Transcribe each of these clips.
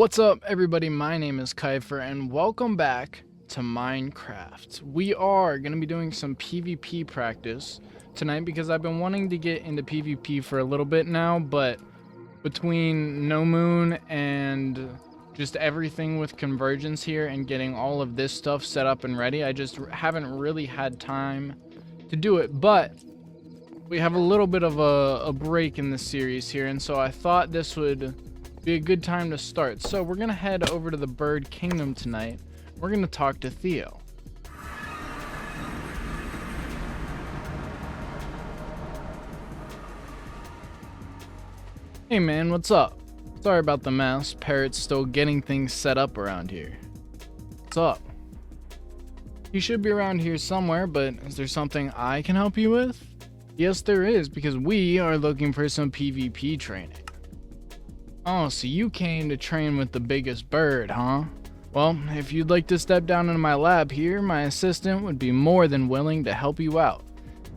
What's up, everybody? My name is Kyphxr and welcome back to Minecraft. We are going to be doing some PvP practice tonight because I've been wanting to get into PvP for a little bit now, but between no moon and just everything with Convergence here and getting all of this stuff set up and ready, I just haven't really had time to do it. But we have a little bit of a break in this series here, and so I thought this would be a good time to start. So we're gonna head over to the Bird Kingdom tonight. We're gonna talk to Theo. Hey man, what's up? Sorry about the mess. Parrot's still getting things set up around here. What's up? You should be around here somewhere, but is there something I can help you with? Yes, there is, because we are looking for some PvP training. Oh, so you came to train with the biggest bird, huh? Well, if you'd like to step down into my lab here, my assistant would be more than willing to help you out.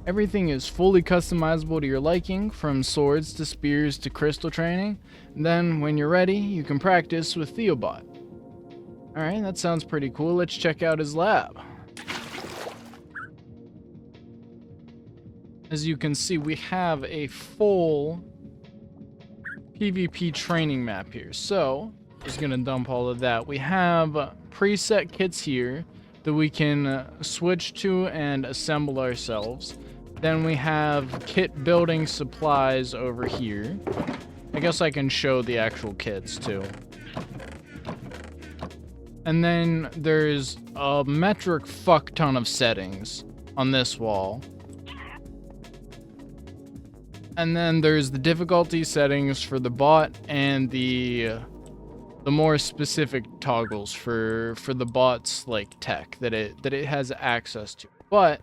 Everything is fully customizable to your liking, from swords to spears to crystal training. And then, when you're ready, you can practice with Theobald. Alright, that sounds pretty cool. Let's check out his lab. As you can see, we have a full PvP training map here, so just gonna dump all of that. We have preset kits here that we can switch to and assemble ourselves. Then we have kit building supplies over here. I guess I can show the actual kits too. And then there's a metric fuck ton of settings on this wall. And then there's the difficulty settings for the bot and the more specific toggles for the bot's like tech that it has access to. But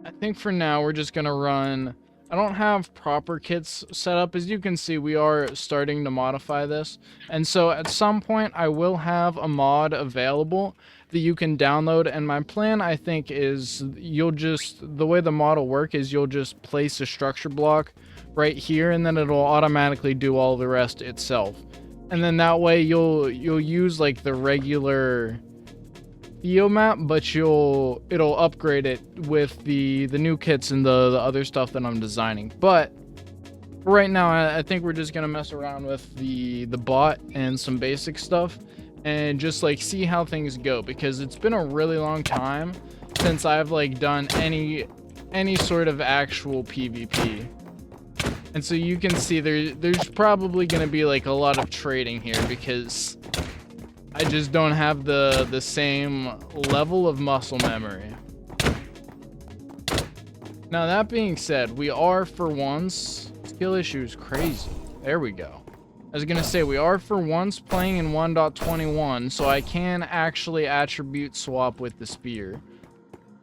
I think for now we're just gonna run. I don't have proper kits set up. As you can see, we are starting to modify this, and so at some point I will have a mod available that you can download, and my plan, I think, is the way the mod will work is you'll just place a structure block right here, and then it'll automatically do all the rest itself. And then that way you'll use like the regular Theo map, but it'll upgrade it with the new kits and the other stuff that I'm designing. But for right now, I think we're just gonna mess around with the bot and some basic stuff and just like see how things go, because it's been a really long time since I've like done any sort of actual PvP. And so you can see there's probably going to be like a lot of trading here, because I just don't have the same level of muscle memory. Now that being said, we are for once, skill issue is crazy. There we go. I was going to say, we are for once playing in 1.21, so I can actually attribute swap with the spear,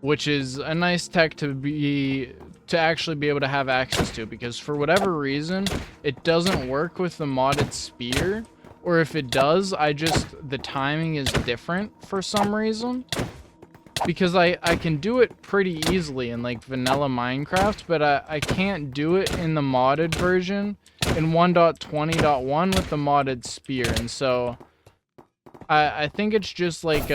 which is a nice tech to actually be able to have access to, because for whatever reason it doesn't work with the modded spear, or if it does, the timing is different for some reason, because I can do it pretty easily in like vanilla Minecraft, but I can't do it in the modded version in 1.20.1 with the modded spear. And so I think it's just like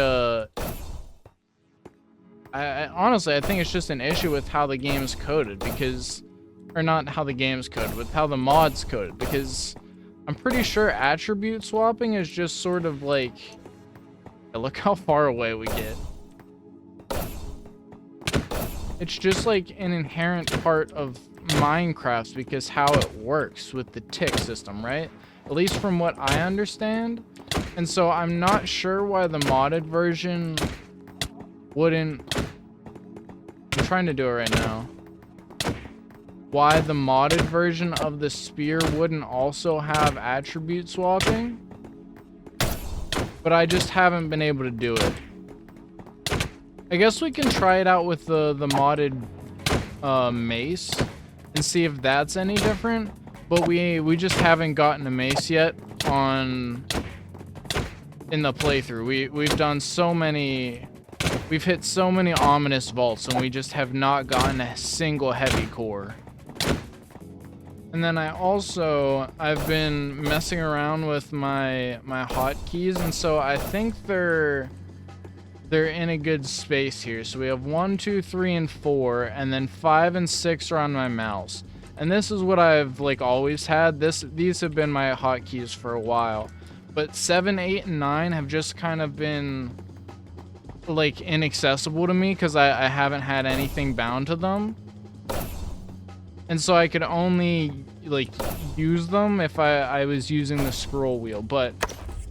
honestly, I think it's just an issue with how the game's coded, or not how the game's coded, with how the mod's coded, because I'm pretty sure attribute swapping is just sort of like, look how far away we get. It's just like an inherent part of Minecraft, because how it works with the tick system, right? At least from what I understand. And so I'm not sure why the modded version wouldn't. I'm trying to do it right now. Why the modded version of the spear wouldn't also have attribute swapping, but I just haven't been able to do it. I guess we can try it out with the modded mace and see if that's any different, but we just haven't gotten a mace yet in the playthrough. We've done so many. We've hit so many ominous vaults, and we just have not gotten a single heavy core. And then I've been messing around with my hotkeys, and so I think they're in a good space here. So we have 1, 2, 3, and 4, and then 5 and 6 are on my mouse. And this is what I've like always had. These have been my hotkeys for a while. But 7, 8, and 9 have just kind of been like inaccessible to me because I haven't had anything bound to them. And so I could only like use them if I was using the scroll wheel. But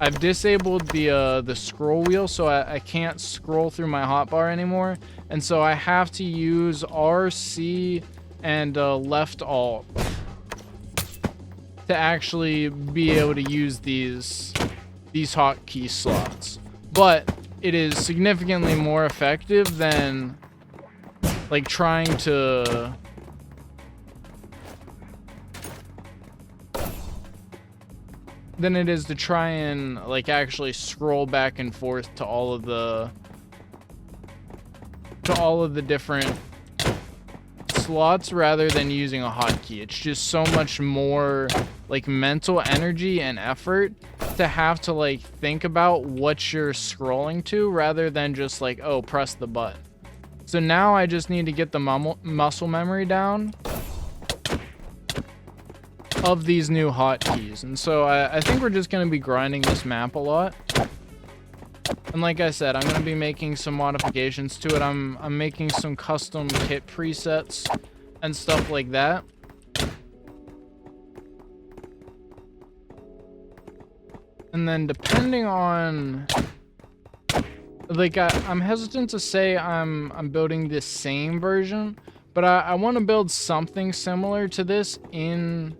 I've disabled the scroll wheel, so I can't scroll through my hotbar anymore. And so I have to use R, C, and left alt to actually be able to use these hotkey slots. But it is significantly more effective than like trying to than it is to try and like actually scroll back and forth to all of the different slots rather than using a hotkey. It's just so much more like mental energy and effort to have to like think about what you're scrolling to rather than just like, oh, press the button. So now I just need to get the muscle memory down of these new hotkeys. And so I think we're just going to be grinding this map a lot. And like I said, I'm going to be making some modifications to it. I'm making some custom kit presets and stuff like that. And then depending on like I'm hesitant to say I'm building the same version, but I want to build something similar to this in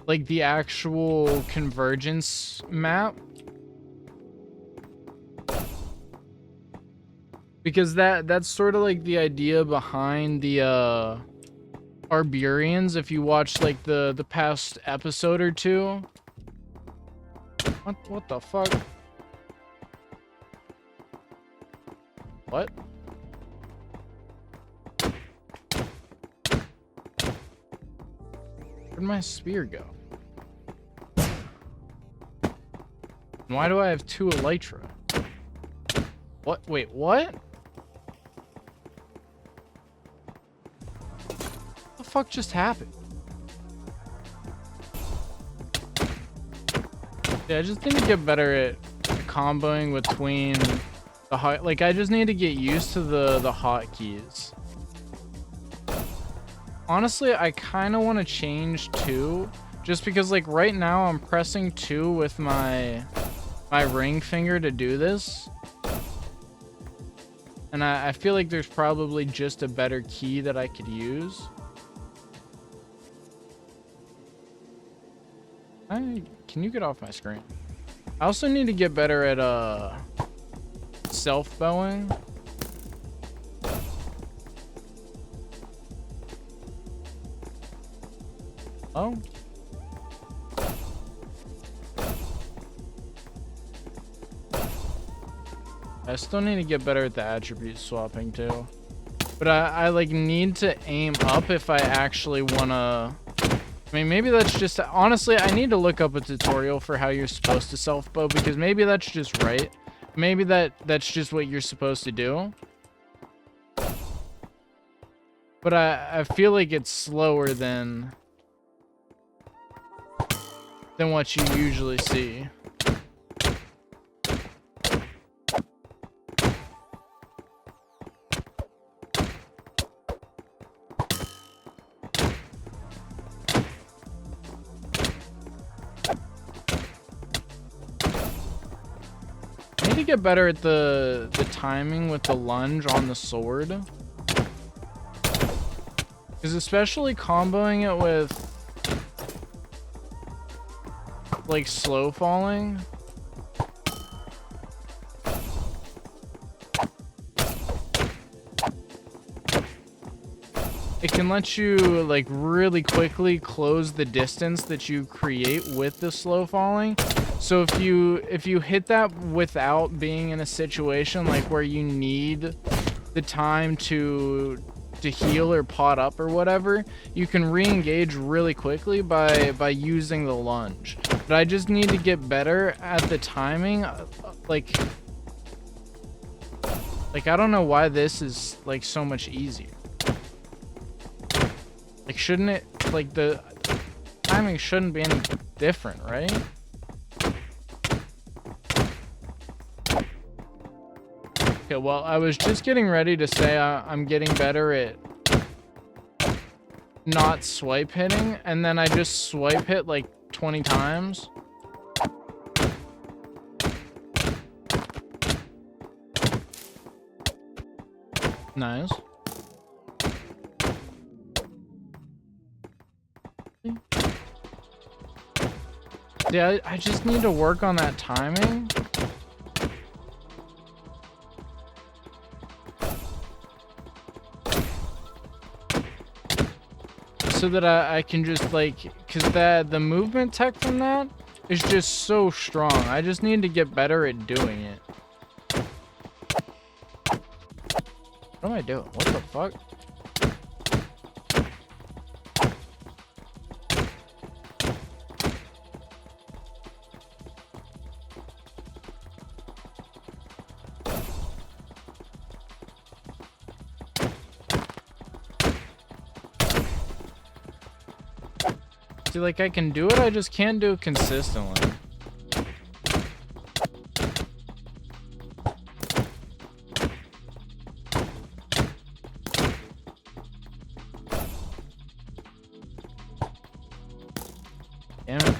like the actual Convergence map, because that's sort of like the idea behind the Arburians. If you watch like the past episode or two. What the fuck? What? Where'd my spear go? Why do I have 2 elytra? What? Wait, what? What the fuck just happened? Yeah, I just need to get better at comboing between the hot. Like, I just need to get used to the hotkeys. Honestly, I kind of want to change 2, just because like right now I'm pressing 2 with my ring finger to do this. And I feel like there's probably just a better key that I could use. Can you get off my screen? I also need to get better at self-bowing. Oh. I still need to get better at the attribute swapping too. But I like need to aim up if I actually wanna. I mean, maybe that's just, honestly, I need to look up a tutorial for how you're supposed to self-bow, because maybe that's just right. Maybe that's just what you're supposed to do. But I feel like it's slower than what you usually see. Get better at the timing with the lunge on the sword, because especially comboing it with like slow falling, it can let you like really quickly close the distance that you create with the slow falling. So if you hit that without being in a situation like where you need the time to to heal or pot up or whatever, you can re-engage really quickly by using the lunge. But I just need to get better at the timing. Like I don't know why this is like so much easier. Like, shouldn't it, like, the timing shouldn't be any different, right? Okay, well, I was just getting ready to say I'm getting better at not swipe hitting, and then I just swipe hit like 20 times. Nice. Yeah, I just need to work on that timing. So that I can just like, cause the movement tech from that is just so strong. I just need to get better at doing it. What am I doing? What the fuck? See, like, I can do it, I just can't do it consistently. Damn it.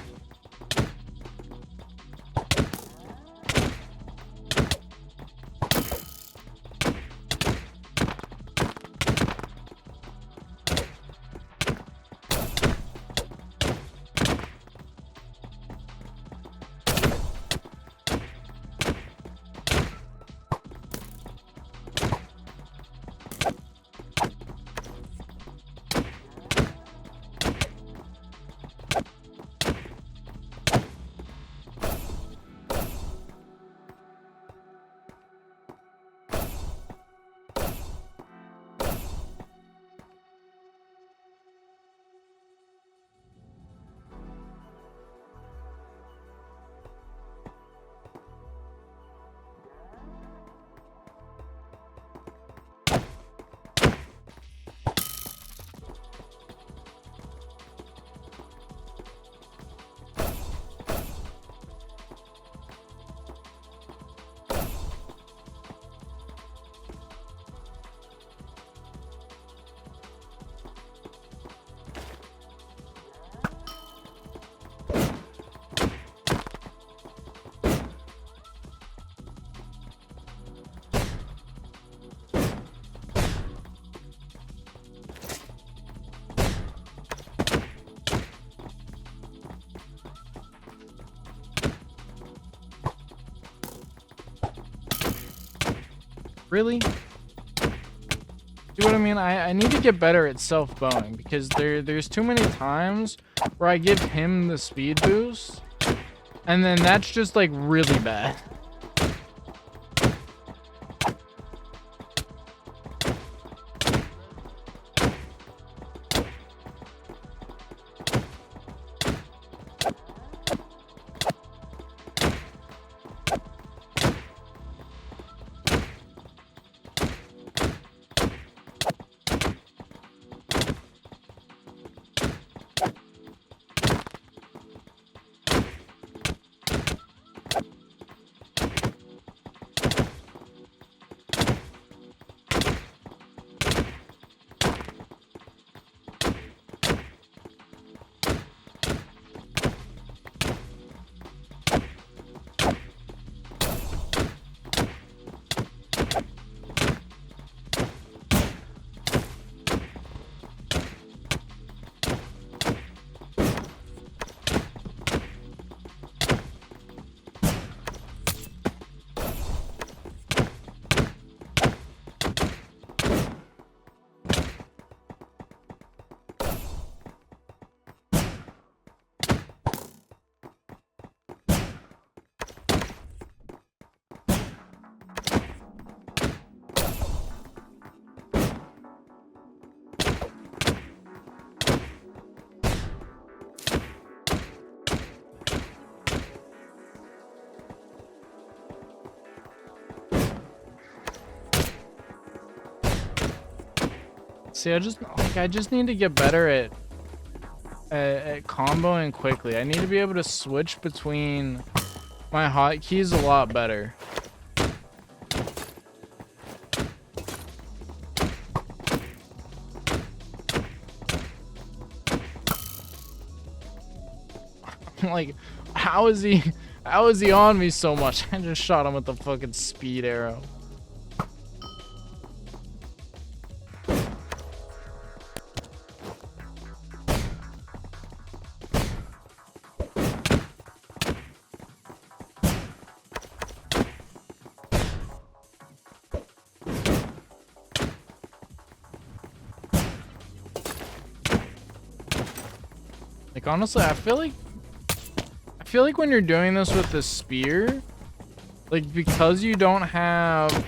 Really? See what I mean? I need to get better at self-bowing because there's too many times where I give him the speed boost and then that's just like really bad. See, I just need to get better at comboing quickly. I need to be able to switch between my hotkeys a lot better. Like, how is he on me so much? I just shot him with the fucking speed arrow. Like, honestly, I feel like when you're doing this with the spear, like, because you don't have,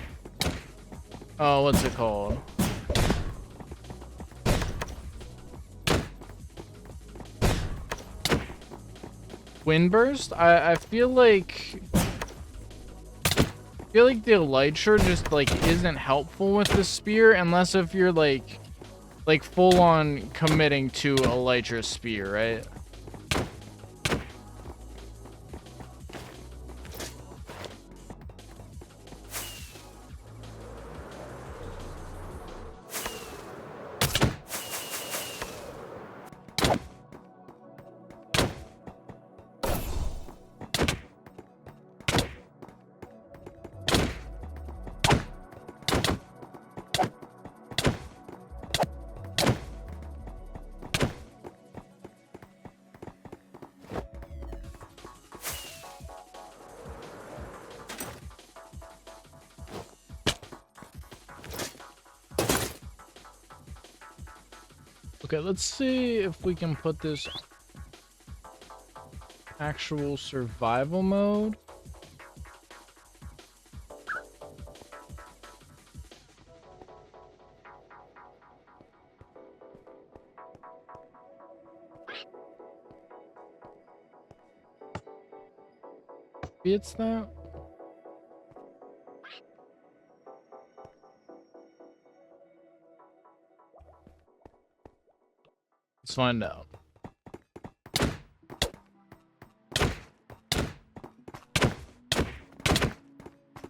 oh, what's it called? Windburst? I feel like the elytra just like isn't helpful with the spear unless if you're like full on committing to elytra spear, right? Okay, let's see if we can put this actual survival mode. It's that. Let's find out.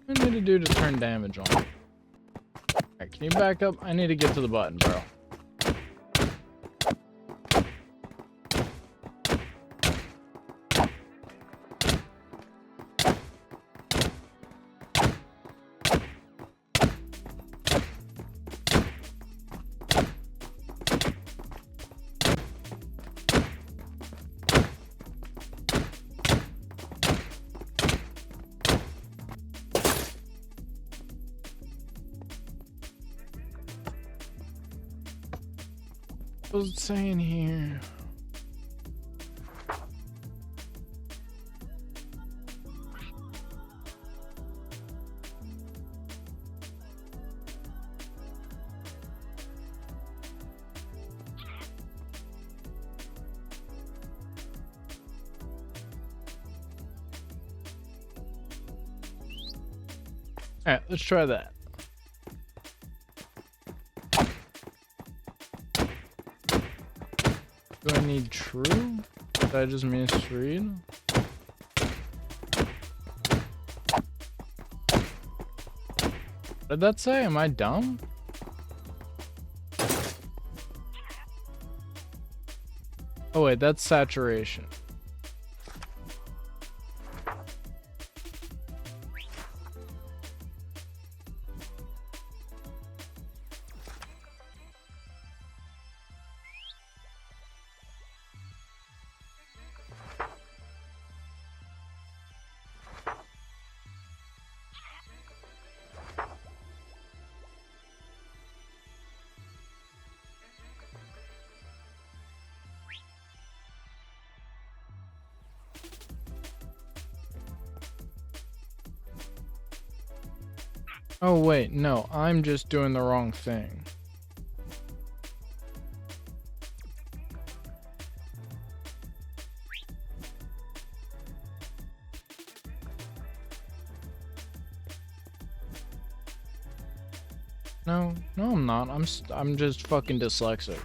What do I need to do to turn damage on? Alright, can you back up? I need to get to the button, bro. What was it saying here? All right, let's try that. Do I need true? Did I just misread? What did that say? Am I dumb? Oh wait, that's saturation. Oh wait, no, I'm just doing the wrong thing. No, no, I'm not. I'm just fucking dyslexic.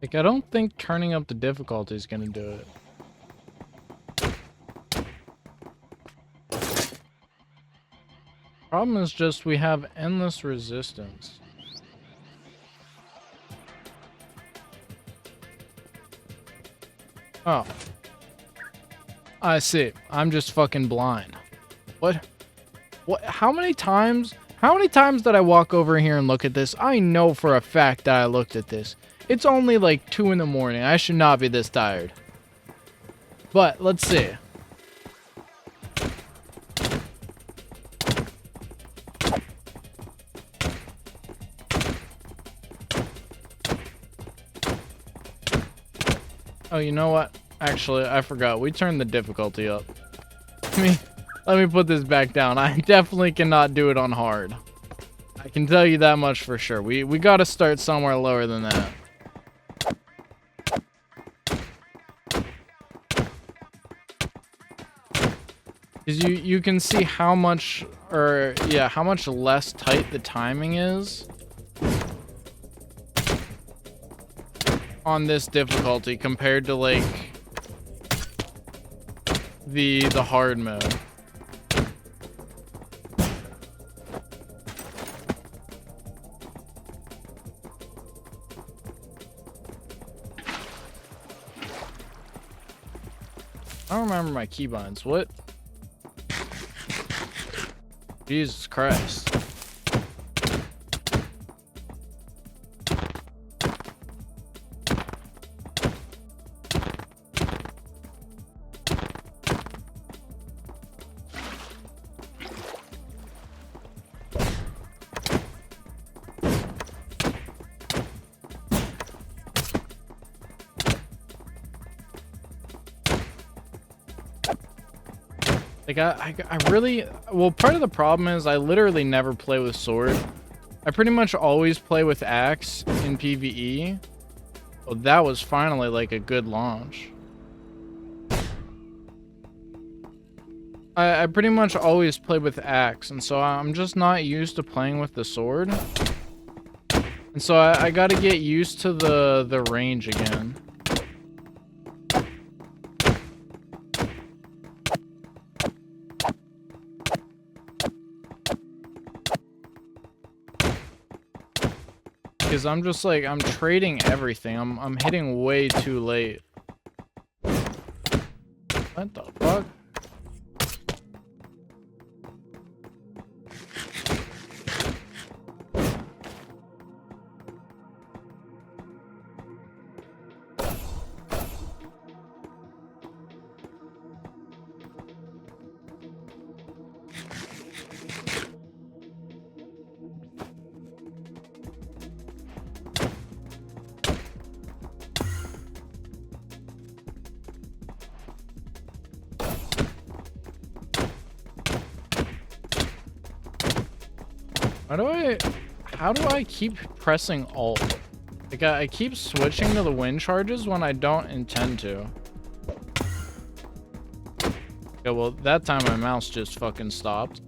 Like, I don't think turning up the difficulty is gonna do it. Problem is just we have endless resistance. Oh. I see. I'm just fucking blind. What? What? How many times did I walk over here and look at this? I know for a fact that I looked at this. It's only like 2 in the morning. I should not be this tired. But, let's see. Oh, you know what? Actually, I forgot. We turned the difficulty up. Let me put this back down. I definitely cannot do it on hard. I can tell you that much for sure. We gotta start somewhere lower than that. Because you can see how much, how much less tight the timing is on this difficulty compared to like the hard mode. I don't remember my keybinds. What? Jesus Christ. Like, I really... Well, part of the problem is I literally never play with sword. I pretty much always play with axe in PvE. Oh, that was finally, like, a good launch. I pretty much always play with axe, and so I'm just not used to playing with the sword. And so I gotta get used to the range again. Because I'm just like, I'm trading everything. I'm hitting way too late. What the fuck? How do I keep pressing Alt? Like, I keep switching to the wind charges when I don't intend to. Okay, well, that time my mouse just fucking stopped.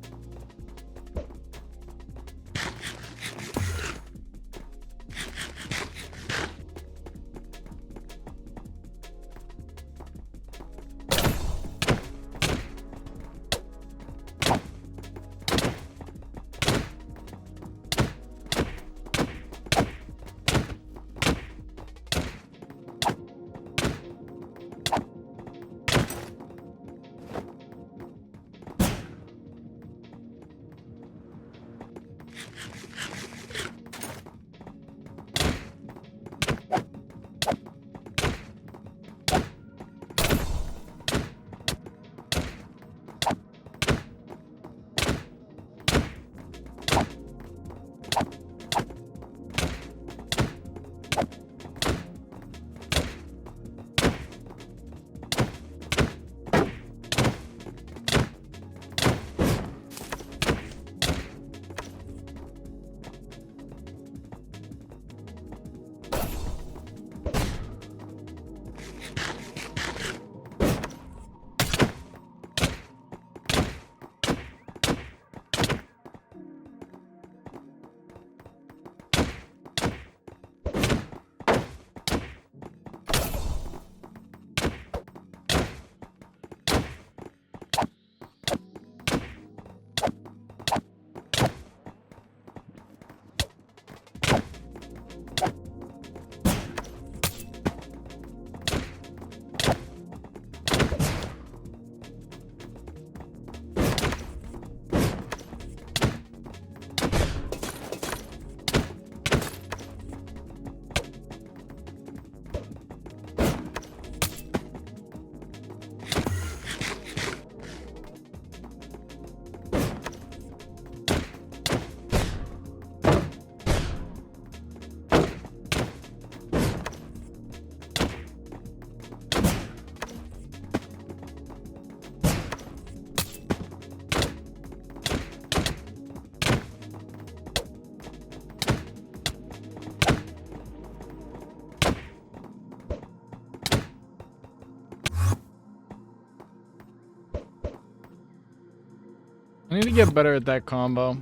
I need to get better at that combo.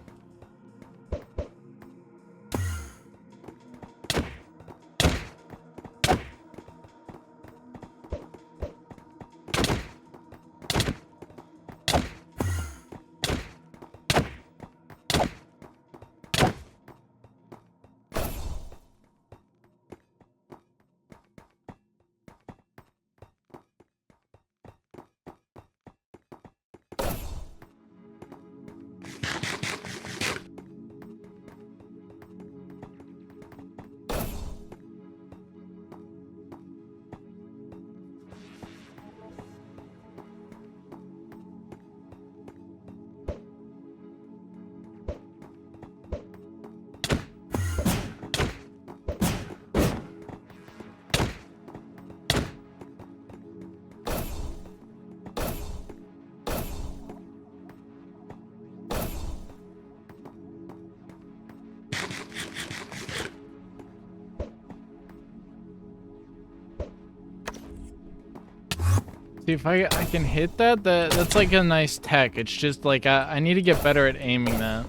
See if I can hit that. That's like a nice tech. It's just like I need to get better at aiming that.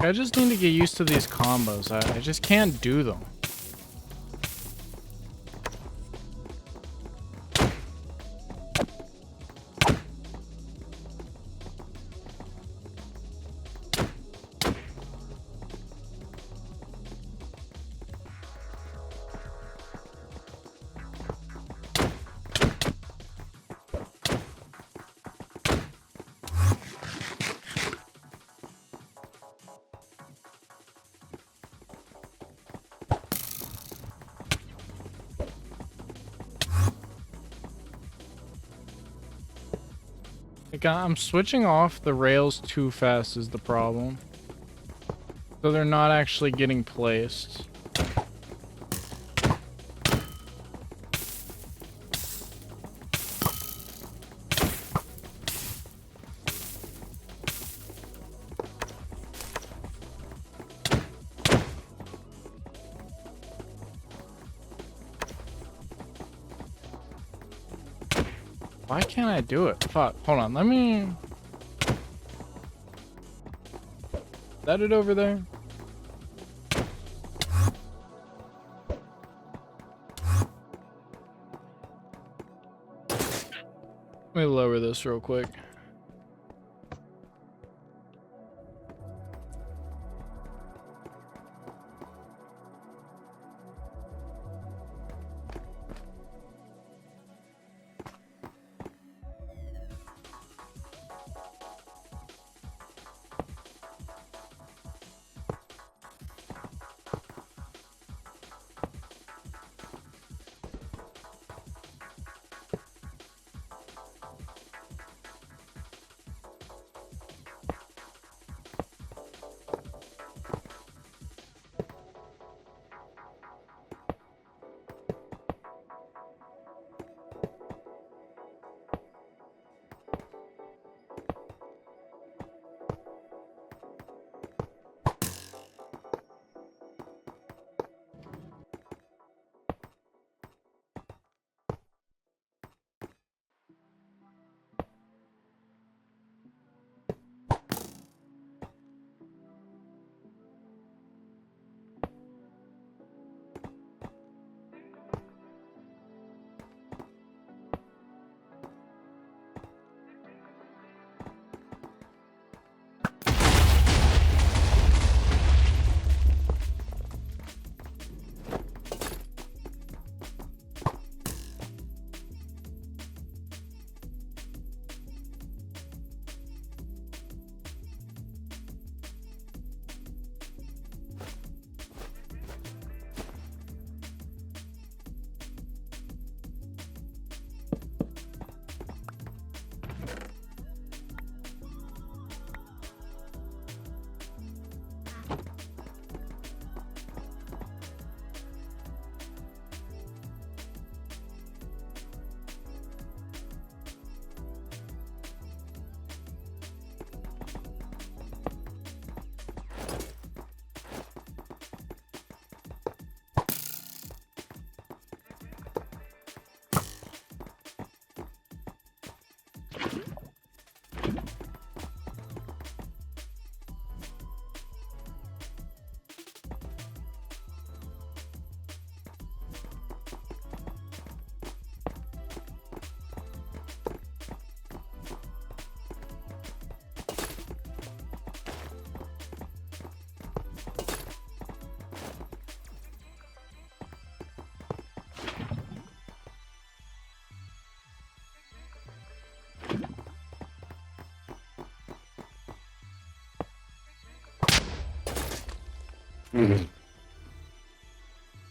I just need to get used to these combos. I just can't do them. Like, I'm switching off the rails too fast is the problem. So they're not actually getting placed. Why can't I do it? Fuck. Hold on. Let me... Is that it over there? Let me lower this real quick.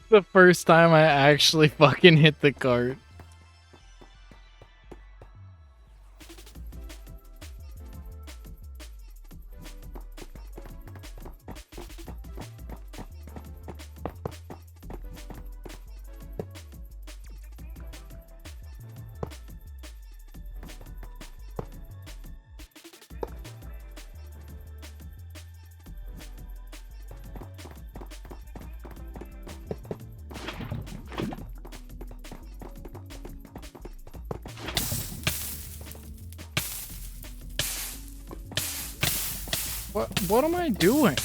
The first time I actually fucking hit the cart. What am I doing?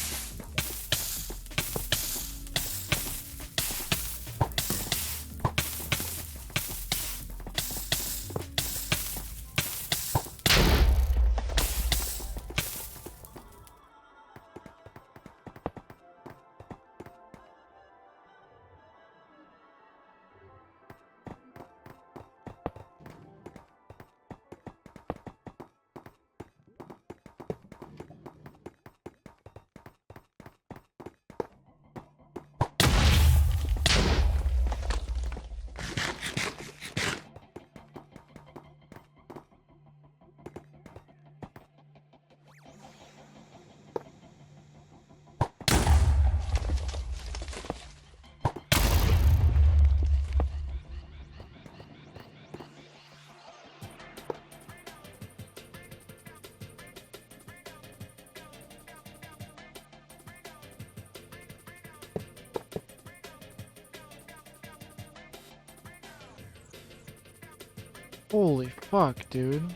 Holy fuck, dude.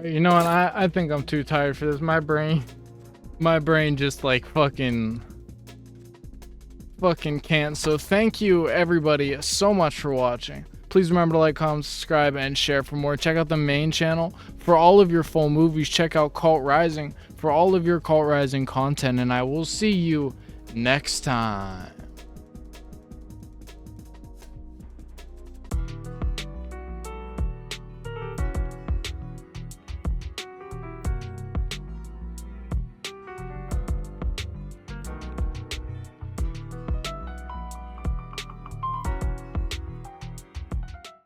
You know what? I think I'm too tired for this. My brain just like fucking can't. So thank you everybody so much for watching. Please remember to like, comment, subscribe, and share for more. Check out the main channel for all of your full movies. Check out Cult Rising for all of your Cult Rising content, and I will see you next time.